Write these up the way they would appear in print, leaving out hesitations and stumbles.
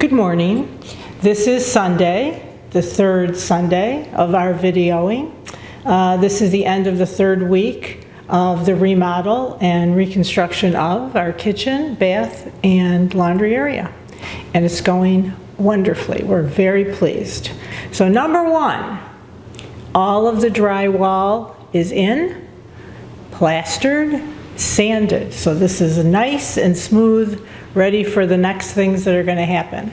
Good morning. This is Sunday, the third Sunday of our videoing. This is the end of the third week of the remodel and reconstruction of our kitchen, bath, and laundry area. And it's going wonderfully. We're very pleased. So number one, all of the drywall is in, plastered, sanded. So this is nice and smooth, ready for the next things that are going to happen.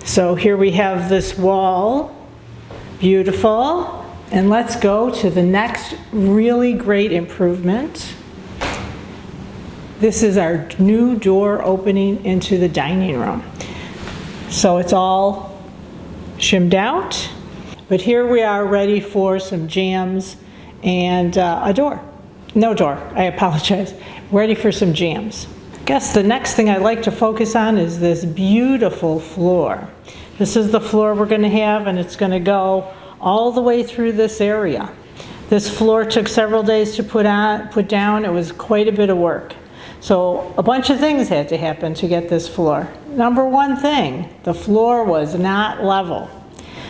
So here we have this wall, beautiful. And let's go to the next really great improvement. This is our new door opening into the dining room. So it's all shimmed out, but here we are ready for some jams and a door. No door, I apologize. Ready for some jams. I guess the next thing I'd like to focus on is this beautiful floor. This is the floor we're going to have, and it's going to go all the way through this area. This floor took several days to put down. It was quite a bit of work. So a bunch of things had to happen to get this floor. Number one thing, the floor was not level.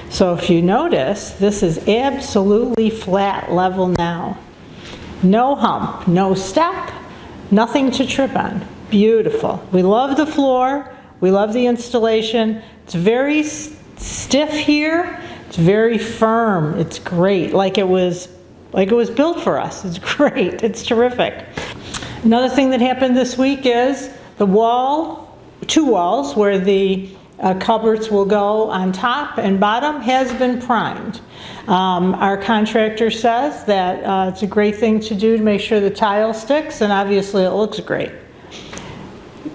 So if you notice, this is absolutely flat level now. No hump, no step, nothing to trip on. Beautiful. We love the floor. We love the installation. It's very stiff here. It's very firm. It's great. Like it was built for us. It's great. It's terrific. Another thing that happened this week is the wall, two walls where the cupboards will go on top and bottom has been primed. Our contractor says that it's a great thing to do to make sure the tile sticks, and obviously it looks great.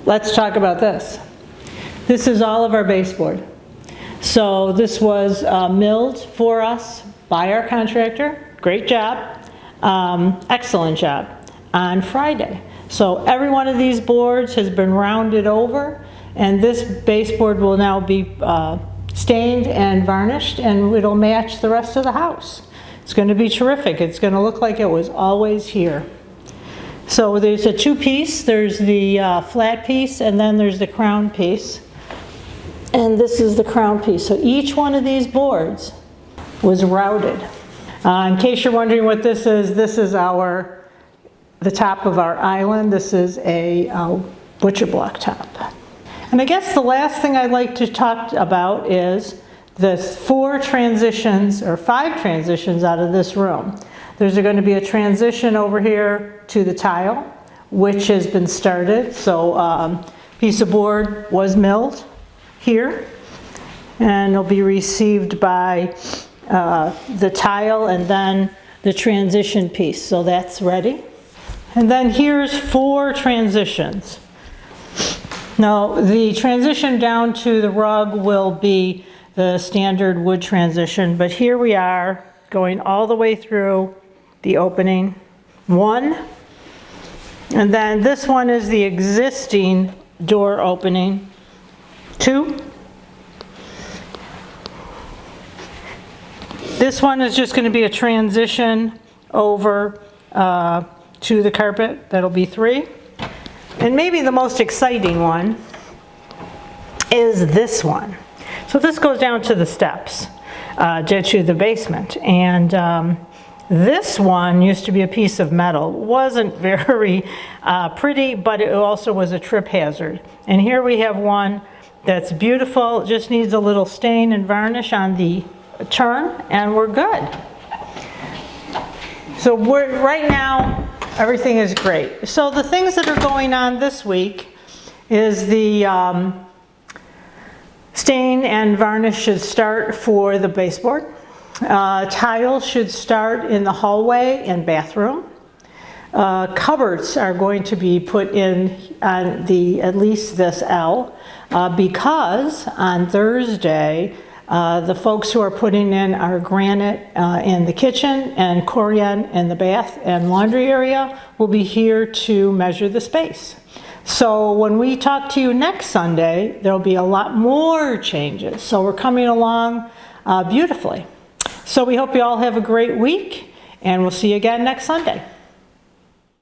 Let's talk about this. This is all of our baseboard. So this was milled for us by our contractor. Great job. Excellent job on Friday. So every one of these boards has been rounded over, and this baseboard will now be stained and varnished, and it'll match the rest of the house. It's going to be terrific. It's going to look like it was always here. So there's a two-piece. There's the flat piece, and then there's the crown piece. And this is the crown piece. So each one of these boards was routed. In case you're wondering what this is the top of our island. This is a butcher block top. And I guess the last thing I'd like to talk about is the 5 transitions out of this room. There's going to be a transition over here to the tile, which has been started. So piece of board was milled here, and it'll be received by the tile and then the transition piece. So that's ready. And then here's 4 transitions. Now the transition down to the rug will be the standard wood transition, but here we are going all the way through the opening. 1, and then this one is the existing door opening. 2. This one is just going to be a transition over to the carpet. That'll be 3. And maybe the most exciting one is this one. So this goes down to the steps, to the basement. And this one used to be a piece of metal. It wasn't very pretty, but it also was a trip hazard. And here we have one that's beautiful. It just needs a little stain and varnish on the turn, and we're good. So right now, everything is great. So the things that are going on this week is the stain and varnish should start for the baseboard. Tile should start in the hallway and bathroom. Cupboards are going to be put in on at least this L because on Thursday the folks who are putting in our granite in the kitchen and corian in the bath and laundry area will be here to measure the space. So when we talk to you next Sunday, there'll be a lot more changes. So we're coming along beautifully. So we hope you all have a great week, and we'll see you again next Sunday.